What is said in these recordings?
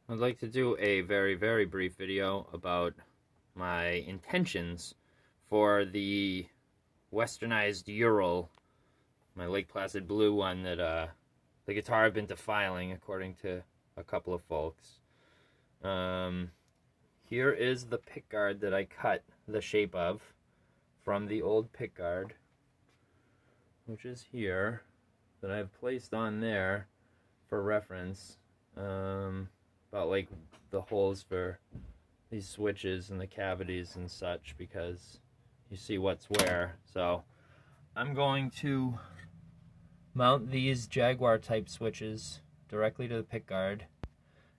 I'd like to do a very, very brief video about my intentions for the westernized Ural, my Lake Placid blue one that the guitar I've been defiling according to a couple of folks. Here is the pickguard that I cut the shape of from the old pickguard, which is here, that I've placed on there for reference. About like the holes for these switches and the cavities and such, because you see what's where. So I'm going to mount these Jaguar type switches directly to the pickguard,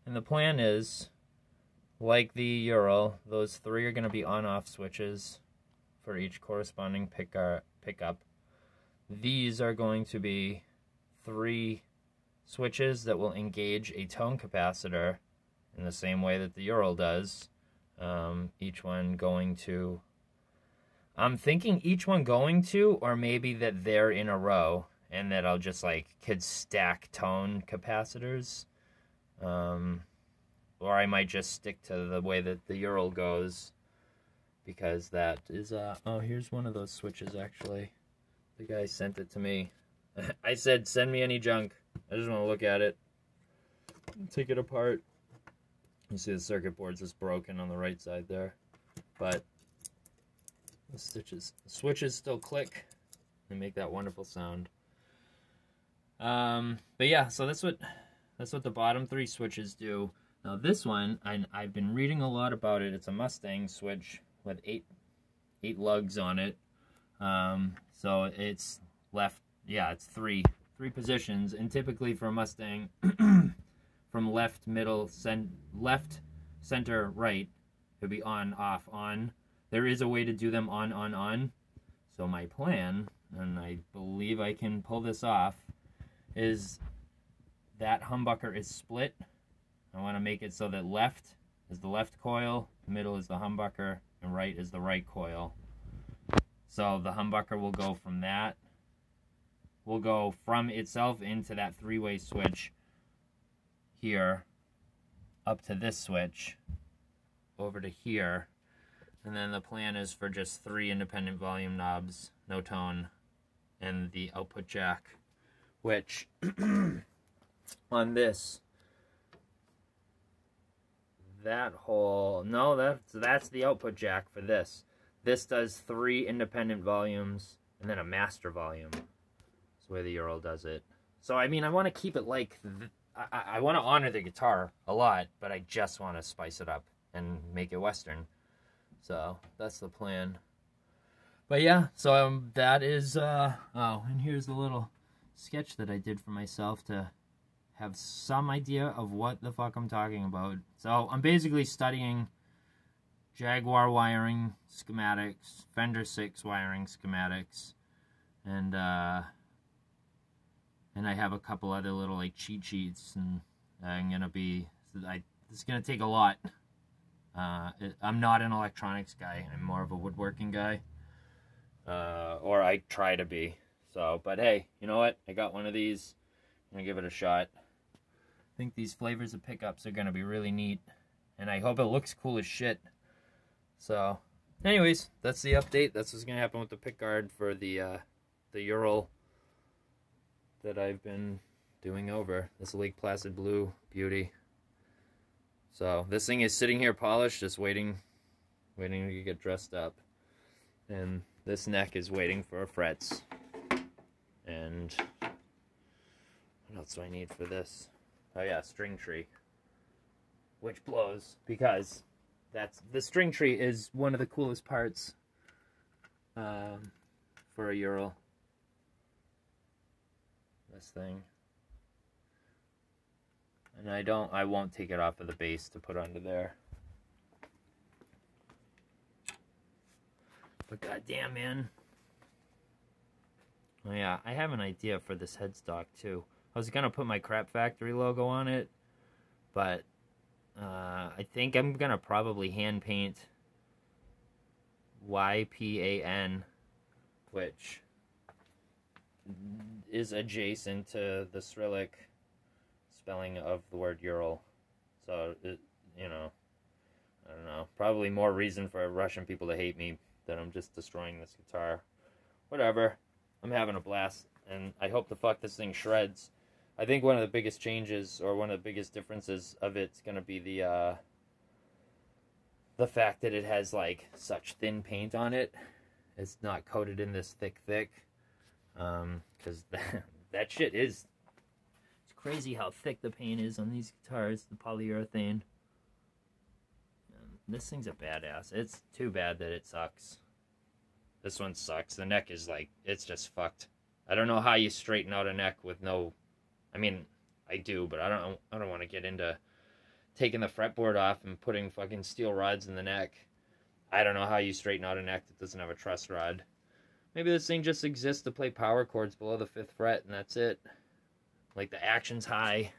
and the plan is, like the Ural, those three are going to be on-off switches for each corresponding pickup. These are going to be three switches that will engage a tone capacitor in the same way that the Ural does. Each one going to, I'm thinking each one going to, or maybe that they're in a row and that I'll just could stack tone capacitors. Or I might just stick to the way that the Ural goes, because that is, oh, here's one of those switches actually. The guy sent it to me. I said, send me any junk. I just want to look at it. Take it apart. You see the circuit board's just broken on the right side there. But the switches still click and make that wonderful sound. But yeah, so that's what the bottom three switches do. Now this one, I've been reading a lot about it. It's a Mustang switch with eight lugs on it. So it's left, yeah, it's three positions, and typically for a Mustang, from left, middle, left, center, right, it would be on, off, on. There is a way to do them on. So my plan, and I believe I can pull this off, is that humbucker is split. I want to make it so that left is the left coil, middle is the humbucker, and right is the right coil. So the humbucker will go from that, will go from itself into that three-way switch here, up to this switch, over to here, and then the plan is for just three independent volume knobs, no tone, and the output jack, which on this, that hole, no, that's the output jack for this. This does three independent volumes and then a master volume. That's the way the Ural does it. So I mean, I want to keep it like, I want to honor the guitar a lot, but I just want to spice it up and make it Western. So that's the plan. But yeah, so that is, oh, and here's the little sketch that I did for myself to have some idea of what the fuck I'm talking about. So I'm basically studying Jaguar wiring schematics, Fender 6 wiring schematics, and I have a couple other little cheat sheets, and I'm gonna be, it's gonna take a lot. I'm not an electronics guy. I'm more of a woodworking guy, or I try to be. So, but hey, you know what? I got one of these. I'm gonna give it a shot. I think these flavors of pickups are gonna be really neat, and I hope it looks cool as shit. So, anyways, that's the update. That's what's gonna happen with the pickguard for the Ural that I've been doing over. This Lake Placid blue beauty. So this thing is sitting here polished, just waiting to get dressed up. And this neck is waiting for frets. And what else do I need for this? Oh yeah, string tree, which blows, because the string tree is one of the coolest parts for a Ural. This thing. And I won't take it off of the base to put onto there. But goddamn, man. Oh yeah, I have an idea for this headstock too. I was gonna put my Crap Factory logo on it, but I think I'm gonna probably hand paint YPAN, which is adjacent to the Cyrillic spelling of the word Ural. So, you know, I don't know. Probably more reason for Russian people to hate me than I'm just destroying this guitar. Whatever. I'm having a blast, and I hope the fuck this thing shreds. I think one of the biggest changes, or one of the biggest differences of it's going to be the fact that it has, like, such thin paint on it. It's not coated in this thick. Because that shit is... It's crazy how thick the paint is on these guitars, the polyurethane. This thing's a badass. It's too bad that it sucks. This one sucks. The neck is like, it's just fucked. I don't know how you straighten out a neck with no... I mean, I do, but I don't want to get into taking the fretboard off and putting fucking steel rods in the neck. I don't know how you straighten out a neck that doesn't have a truss rod. Maybe this thing just exists to play power chords below the 5th fret, and that's it. Like, the action's high.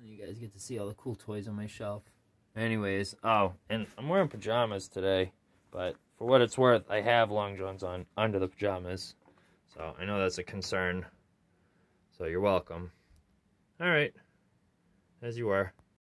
You guys get to see all the cool toys on my shelf. Anyways, oh, and I'm wearing pajamas today, but for what it's worth, I have long johns on under the pajamas. So I know that's a concern. So you're welcome. All right. As you are.